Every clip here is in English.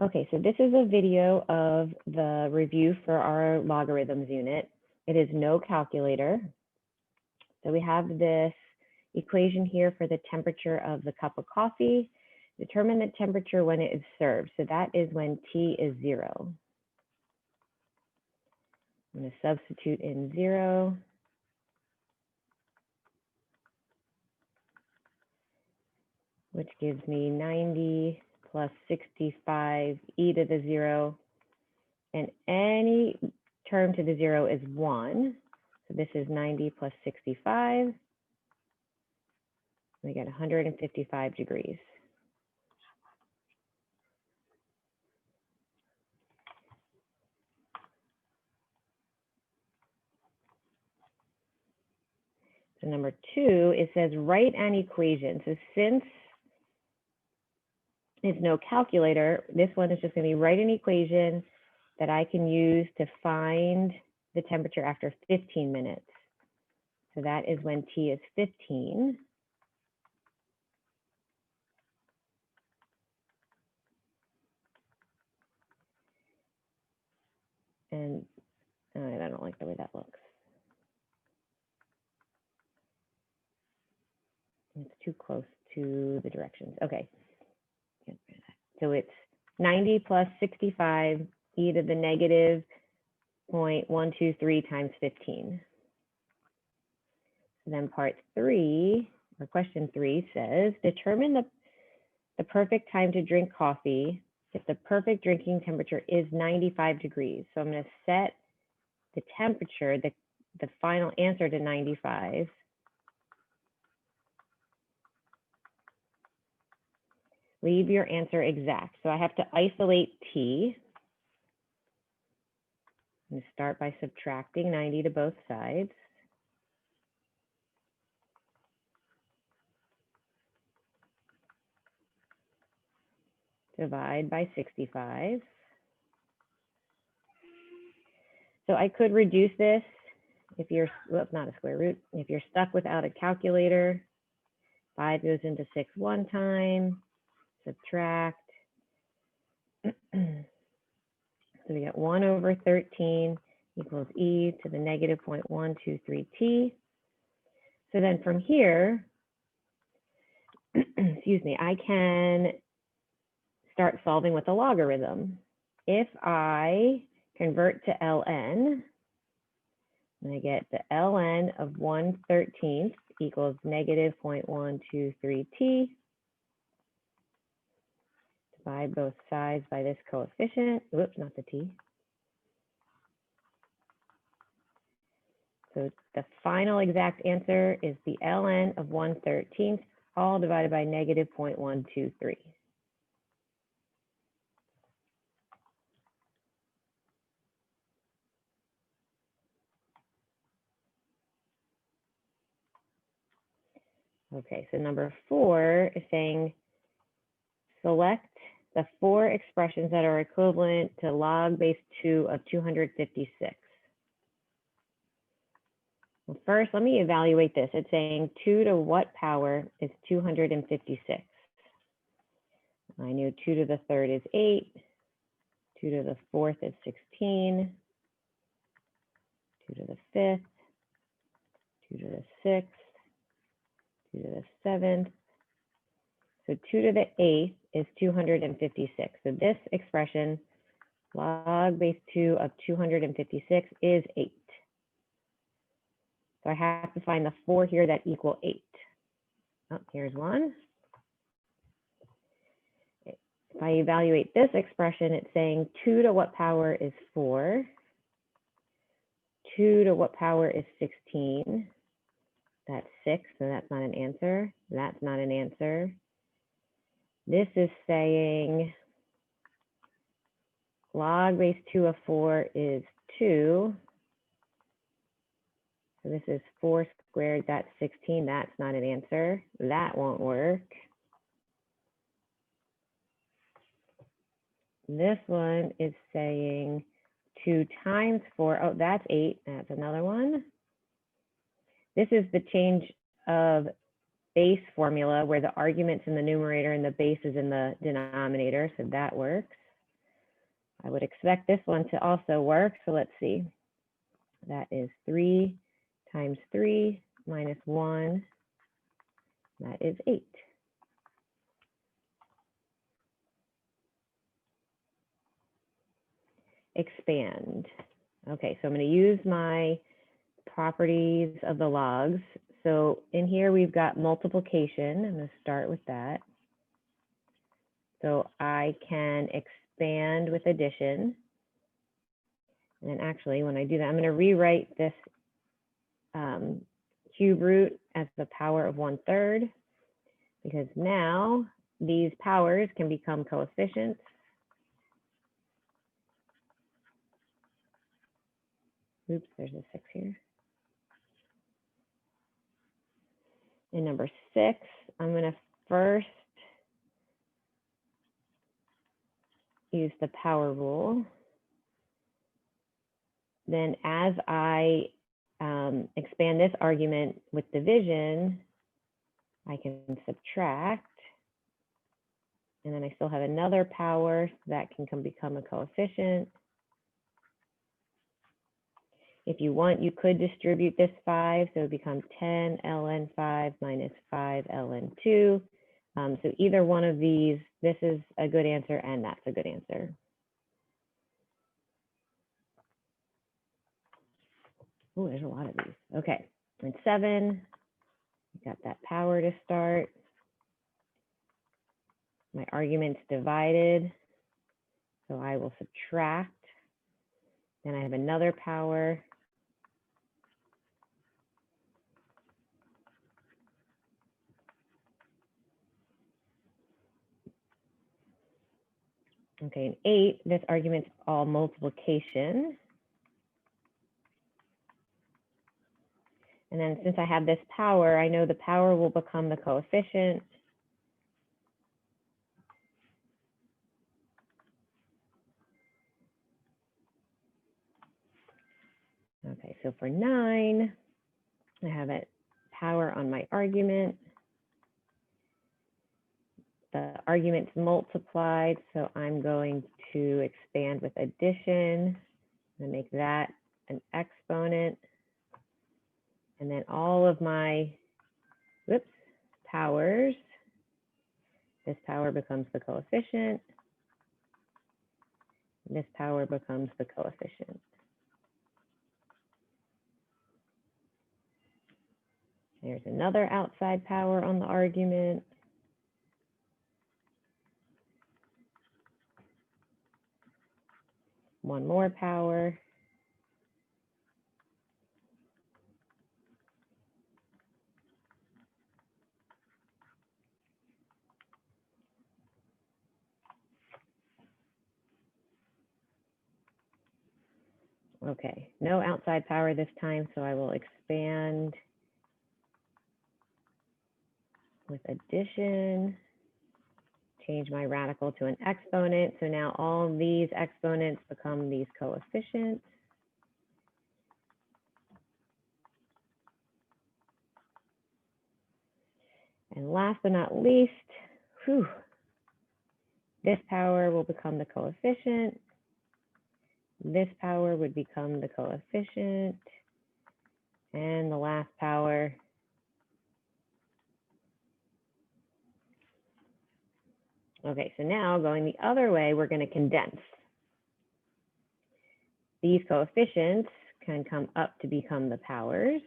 Okay, so this is a video of the review for our logarithms unit. It is no calculator. So we have this equation here for the temperature of the cup of coffee. Determine the temperature when it is served. So that is when T is 0. I'm going to substitute in 0. Which gives me 90 plus 65 e to the 0. And any term to the 0 is 1. So this is 90 plus 65. We get 155 degrees. So number 2, it says write an equation. So since there's no calculator, this one is just going to be write an equation that I can use to find the temperature after 15 minutes. So that is when T is 15. And I don't like the way that looks. It's too close to the directions. Okay. So it's 90 plus 65 e to the negative 0.123 times 15. And then part 3, or question 3 says, determine the perfect time to drink coffee if the perfect drinking temperature is 95 degrees. So I'm going to set the temperature, the final answer to 95. Leave your answer exact. So I have to isolate T. I'm going to start by subtracting 90 to both sides. Divide by 65. So I could reduce this if you're, well, not a square root. If you're stuck without a calculator, 5 goes into 6 one time, subtract. So we get 1 over 13 equals e to the negative 0.123t. So then from here, excuse me, I can start solving with a logarithm. If I convert to ln, and I get the ln of 1/13 equals negative 0.123t. Divide both sides by this coefficient. Whoops, not the t. So the final exact answer is the ln of 1/13, all divided by negative 0.123. Okay, so number 4 is saying select the 4 expressions that are equivalent to log base 2 of 256. Well, first, let me evaluate this. It's saying 2 to what power is 256? I knew 2 to the 3rd is 8, 2 to the 4th is 16, 2 to the 5th, 2 to the 6th, 2 to the 7th. So 2 to the 8th is 256. So this expression, log base 2 of 256 is 8. So I have to find the 4 here that equal 8. Oh, here's one. If I evaluate this expression, it's saying 2 to what power is 4? 2 to what power is 16? That's 6, so that's not an answer. That's not an answer. This is saying log base 2 of 4 is 2. So this is 4 squared, that's 16. That's not an answer. That won't work. This one is saying 2 times 4. Oh, that's 8. That's another one. This is the change of base formula where the argument's in the numerator and the base is in the denominator. So that works. I would expect this one to also work. So let's see. That is 3 times 3 minus 1. That is 8. Expand. Okay, so I'm going to use my properties of the logs. So in here we've got multiplication. I'm going to start with that. So I can expand with addition. And then actually, when I do that, I'm going to rewrite this cube root as the power of 1/3, because now these powers can become coefficients. Oops, there's a 6 here. In number 6, I'm going to first use the power rule. Then as I expand this argument with division, I can subtract. And then I still have another power that can become a coefficient. If you want, you could distribute this 5, so it becomes 10 ln 5 minus 5 ln 2. So either one of these, this is a good answer and that's a good answer. Oh, there's a lot of these. Okay, and 7, got that power to start. My argument's divided, so I will subtract. Then I have another power. Okay, and 8, this argument's all multiplication. And then since I have this power, I know the power will become the coefficient. Okay, so for 9, I have it power on my argument. The argument's multiplied, so I'm going to expand with addition and make that an exponent. And then all of my, powers, this power becomes the coefficient. This power becomes the coefficient. There's another outside power on the argument. One more power. Okay, no outside power this time, so I will expand with addition, change my radical to an exponent. So now all these exponents become these coefficients. And last but not least, this power will become the coefficient. This power would become the coefficient. And the last power okay, so now going the other way, we're going to condense. These coefficients can come up to become the powers.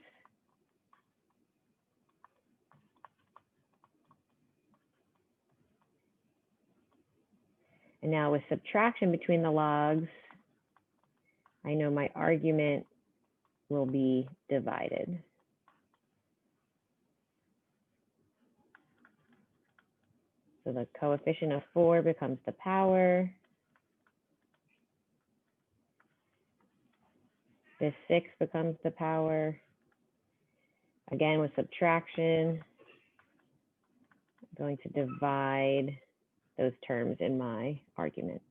And now with subtraction between the logs, I know my argument will be divided. So the coefficient of 4 becomes the power. This 6 becomes the power. Again, with subtraction, I'm going to divide those terms in my argument.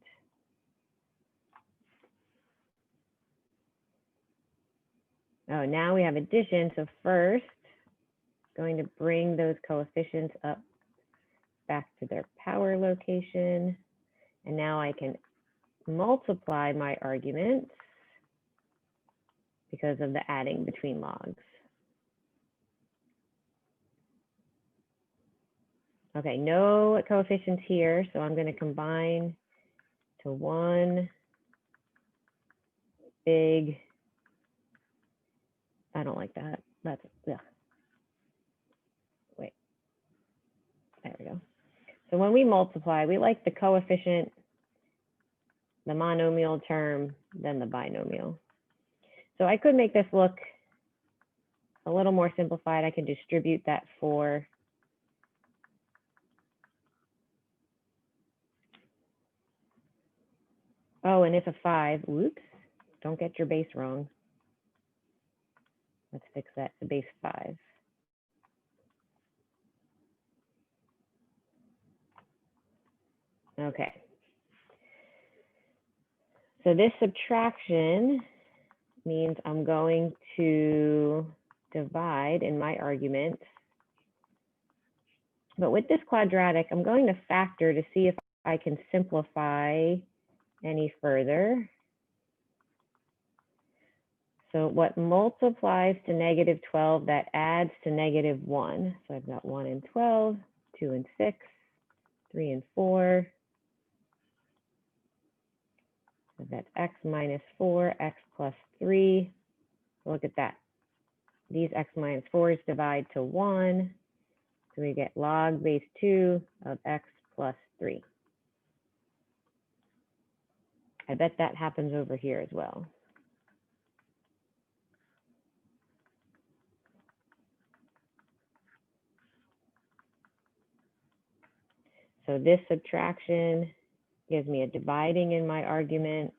Oh, now we have addition. So first, going to bring those coefficients up back to their power location. And now I can multiply my arguments because of the adding between logs. Okay, no coefficients here, so I'm going to combine to one big, I don't like that. That's, yeah. Wait, there we go. So when we multiply, we like the coefficient, the monomial term, then the binomial. So I could make this look a little more simplified. I can distribute that 4. Oh, and it's a 5. Whoops, don't get your base wrong. Let's fix that to base 5. Okay. So this subtraction means I'm going to divide in my argument. But with this quadratic, I'm going to factor to see if I can simplify any further. So what multiplies to negative 12, that adds to negative 1. So I've got 1 and 12, 2 and 6, 3 and 4. So that's x minus 4, x plus 3. Look at that. These x minus 4s divide to 1. So we get log base 2 of x plus 3. I bet that happens over here as well. So this subtraction gives me a dividing in my argument.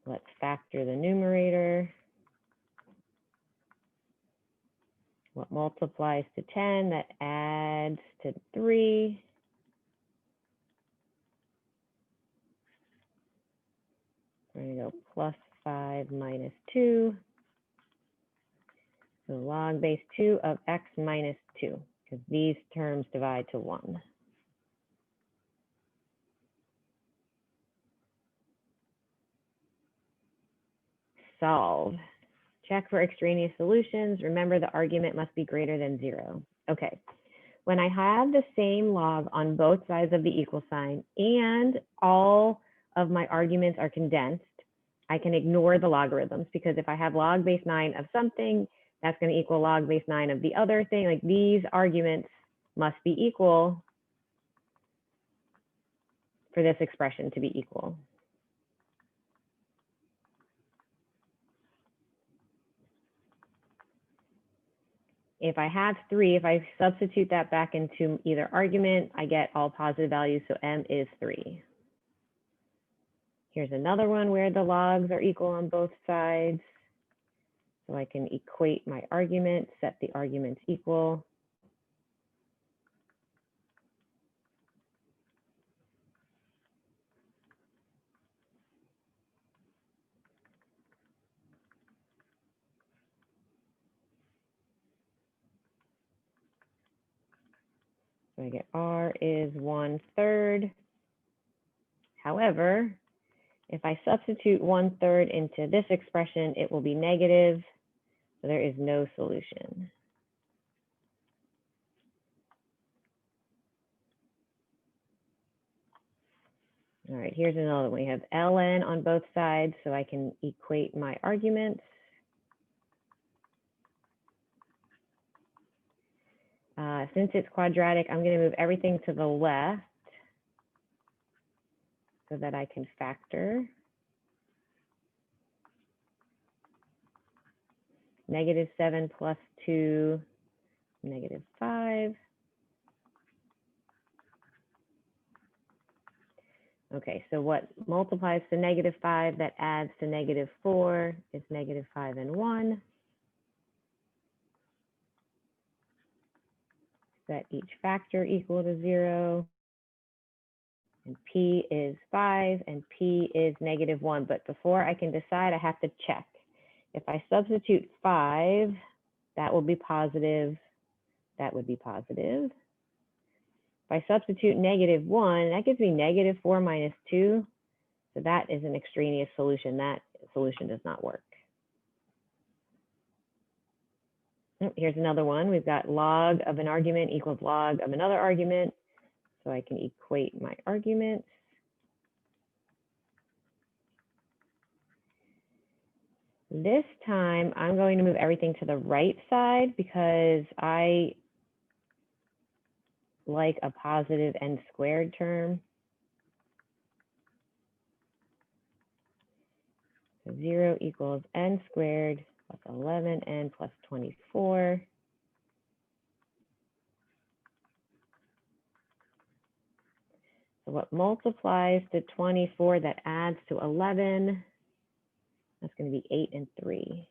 Let's factor the numerator. What multiplies to 10, that adds to 3. We're going to go plus 5 minus 2. So log base 2 of x minus 2, because these terms divide to 1. Solve. Check for extraneous solutions. Remember, the argument must be greater than 0. Okay. When I have the same log on both sides of the equal sign and all of my arguments are condensed, I can ignore the logarithms, because if I have log base 9 of something, that's going to equal log base 9 of the other thing. Like, these arguments must be equal for this expression to be equal. If I have 3, if I substitute that back into either argument, I get all positive values, so m is 3. Here's another one where the logs are equal on both sides. So I can equate my argument, set the arguments equal. So I get r is 1/3. However, if I substitute 1/3 into this expression, it will be negative. So there is no solution. All right, here's another one. We have ln on both sides, so I can equate my arguments. Since it's quadratic, I'm going to move everything to the left so that I can factor. -7 plus 2, -5. Okay, so what multiplies to -5 that adds to -4 is -5 and 1. Set each factor equal to 0. And p is 5 and p is -1. But before I can decide, I have to check. If I substitute 5, that will be positive. That would be positive. If I substitute -1, that gives me -4 minus 2. So that is an extraneous solution. That solution does not work. Here's another one. We've got log of an argument equals log of another argument. So I can equate my arguments. This time, I'm going to move everything to the right side because I like a positive n squared term. So 0 equals n squared plus 11n plus 24. So what multiplies to 24 that adds to 11? That's going to be 8 and 3.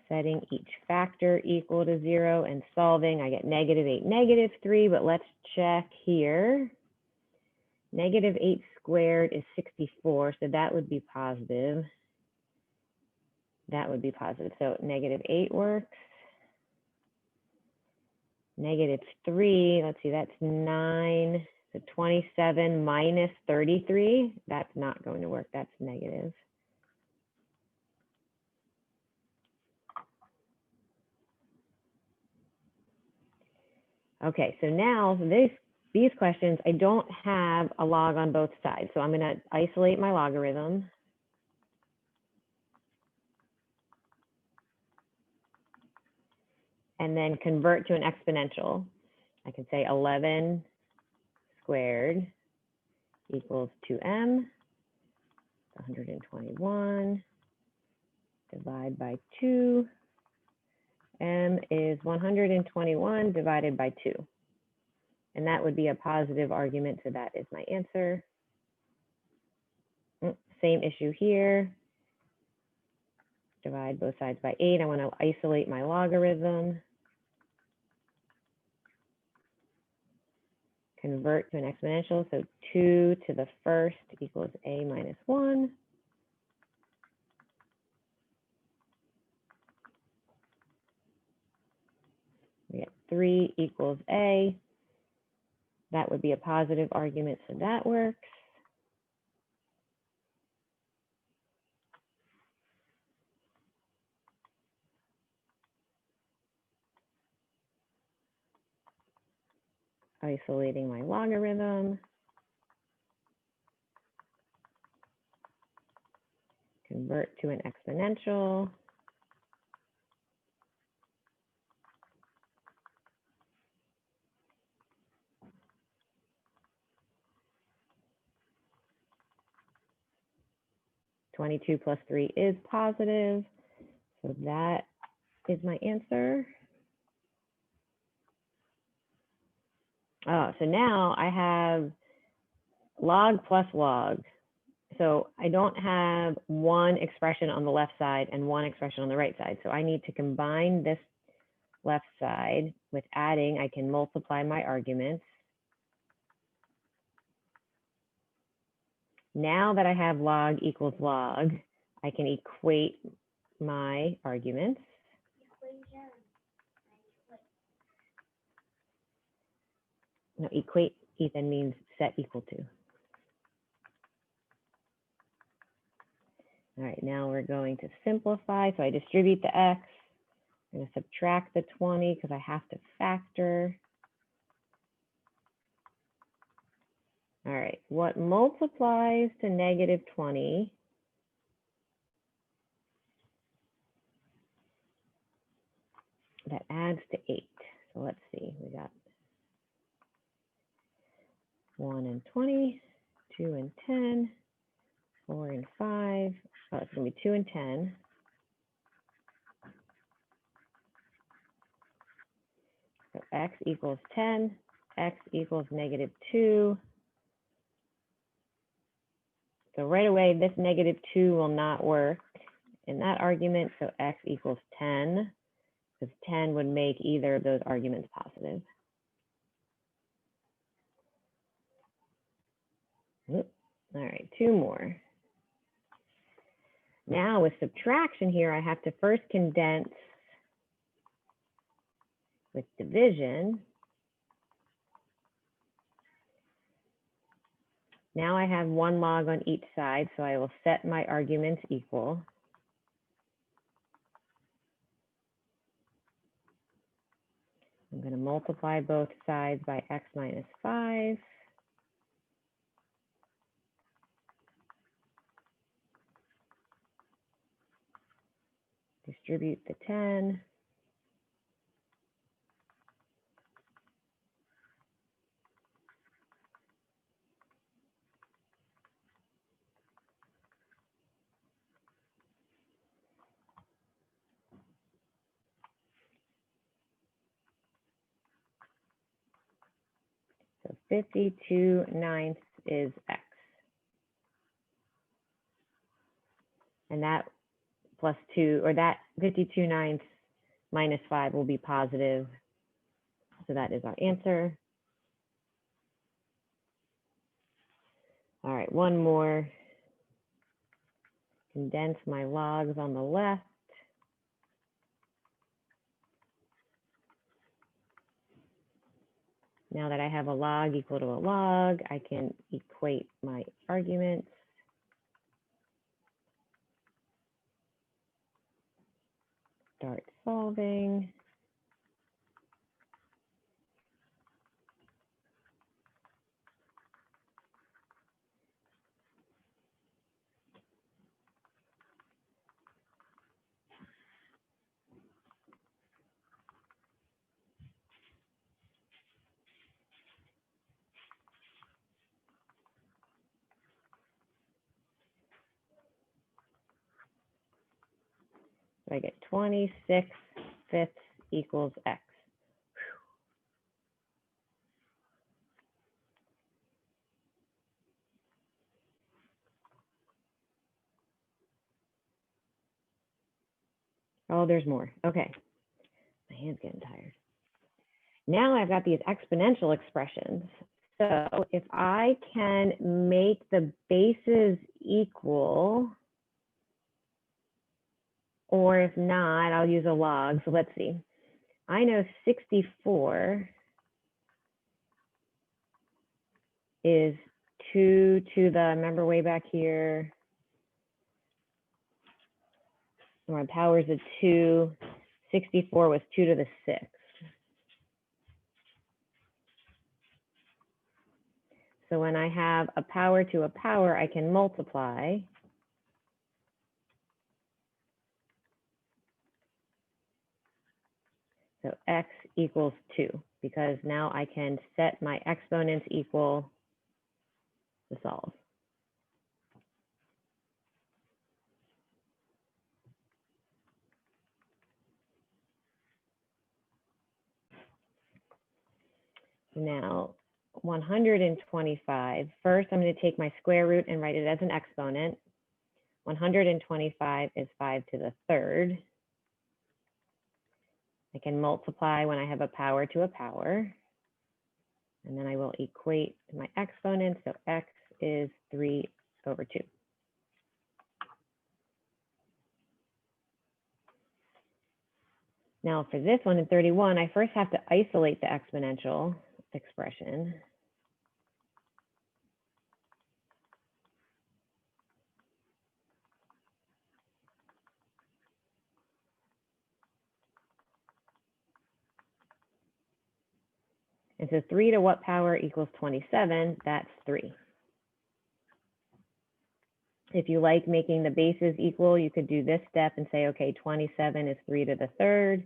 Setting each factor equal to 0 and solving, I get -8, -3, but let's check here. -8 squared is 64, so that would be positive. That would be positive, so -8 works. -3, let's see, that's 9, so 27 minus 33, that's not going to work, that's negative. Okay, so now these questions, I don't have a log on both sides, so I'm going to isolate my logarithm. And then convert to an exponential. I can say 11 squared equals 2m, 121, divide by 2. M is 121 divided by 2. And that would be a positive argument, so that is my answer. Same issue here. Divide both sides by 8. I want to isolate my logarithm. Convert to an exponential, so 2 to the first equals a minus 1. We get 3 equals a. That would be a positive argument, so that works. Isolating my logarithm. Convert to an exponential. (22 plus 3 is positive, so that is my answer. Oh, so now I have log plus log. So I don't have one expression on the left side and one expression on the right side. So I need to combine this left side with adding. I can multiply my arguments. Now that I have log equals log, I can equate my arguments. No, equate, Ethan, means set equal to. All right, now we're going to simplify. So I distribute the x. I'm going to subtract the 20 because I have to factor. All right, what multiplies to -20? That adds to 8. So let's see, we got 1 and 20, 2 and 10, 4 and 5. Oh, it's going to be 2 and 10. So x equals 10, x equals -2. So right away, this -2 will not work in that argument. So x equals 10, because 10 would make either of those arguments positive. All right, 2 more. Now with subtraction here, I have to first condense with division. Now I have 1 log on each side, so I will set my arguments equal. I'm going to multiply both sides by x minus 5. Distribute the 10. So 52/9 is x. And that plus 2, or that 52/9 minus 5 will be positive. So that is our answer. All right, one more. Condense my logs on the left. Now that I have a log equal to a log, I can equate my arguments. Start solving. So I get 26/5 equals x. Oh, there's more. Okay. My hand's getting tired. Now I've got these exponential expressions. So if I can make the bases equal, or if not, I'll use a log. So let's see. I know 64 is 2 to the, remember way back here, my power's a 2. 64 was 2 to the 6. So when I have a power to a power, I can multiply. So x equals 2, because now I can set my exponents equal to solve. Now, 125, first I'm going to take my square root and write it as an exponent. 125 is 5 to the 3rd. I can multiply when I have a power to a power. And then I will equate my exponents, so x is 3/2. Now for this one in 31, I first have to isolate the exponential expression. And so 3 to what power equals 27? That's 3. If you like making the bases equal, you could do this step and say, okay, 27 is 3 to the 3rd.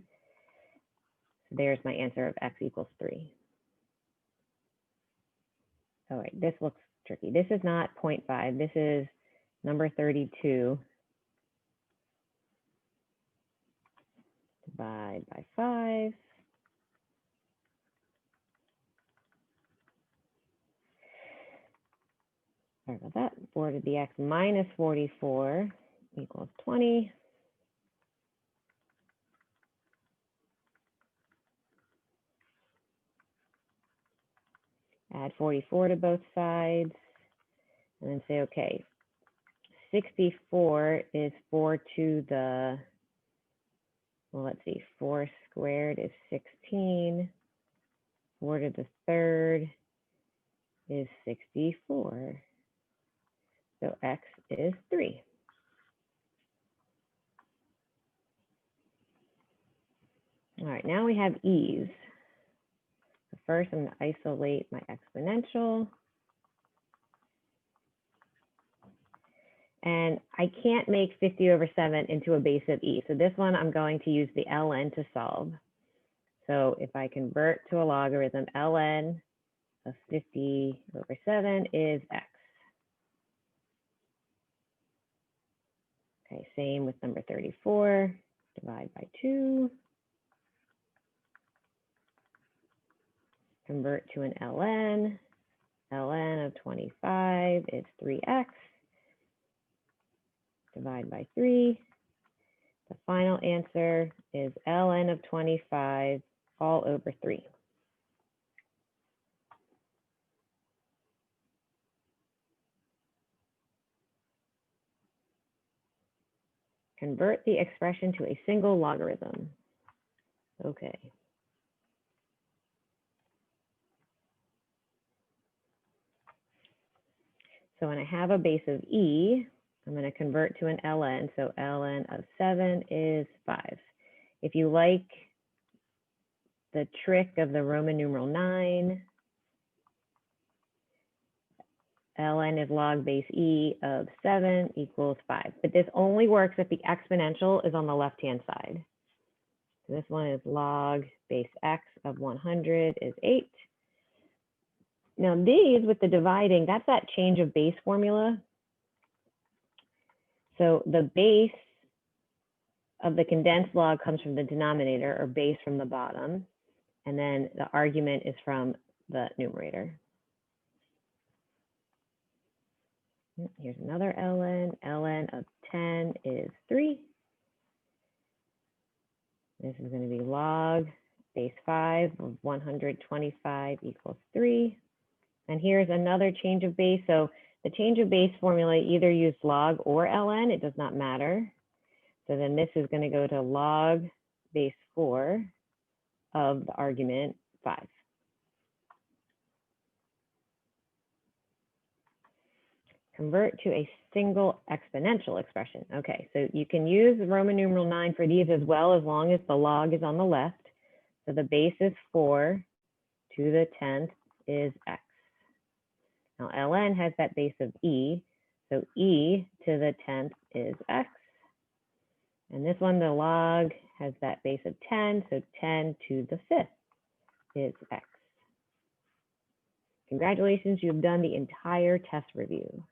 So there's my answer of x equals 3. All right, this looks tricky. This is not 0.5. This is number 32. Divide by 5. Sorry about that. 4 to the x minus 44 equals 20. Add 44 to both sides, and then say, okay, 64 is 4 to the, well, let's see, 4 squared is 16. 4 to the 3rd is 64. so x is 3. All right, now we have e's. So first, I'm going to isolate my exponential. And I can't make 50 over 7 into a base of e. So this one, I'm going to use the ln to solve. So if I convert to a logarithm, ln of 50 over 7 is x. Okay, same with number 34. Divide by 2. Convert to an ln. ln of 25 is 3x. Divide by 3. The final answer is ln of 25 all over 3. Convert the expression to a single logarithm. Okay. So when I have a base of e, I'm going to convert to an ln. So ln of 7 is 5. If you like the trick of the Roman numeral 9, ln is log base e of 7 equals 5. But this only works if the exponential is on the left-hand side. So this one is log base x of 100 is 8. Now these with the dividing, that's that change of base formula. So the base of the condensed log comes from the denominator, or base from the bottom. And then the argument is from the numerator. Here's another ln. ln of 10 is 3. This is going to be log base 5 of 125 equals 3. And here's another change of base. So the change of base formula either use log or ln. It does not matter. So then this is going to go to log base 4 of the argument 5. Convert to a single exponential expression. Okay, so you can use Roman numeral 9 for these as well, as long as the log is on the left. So the base is 4 to the 10th is x. Now ln has that base of e, so e to the 10th is x. And this one, the log has that base of 10, so 10 to the 5th is x. Congratulations, you've done the entire test review.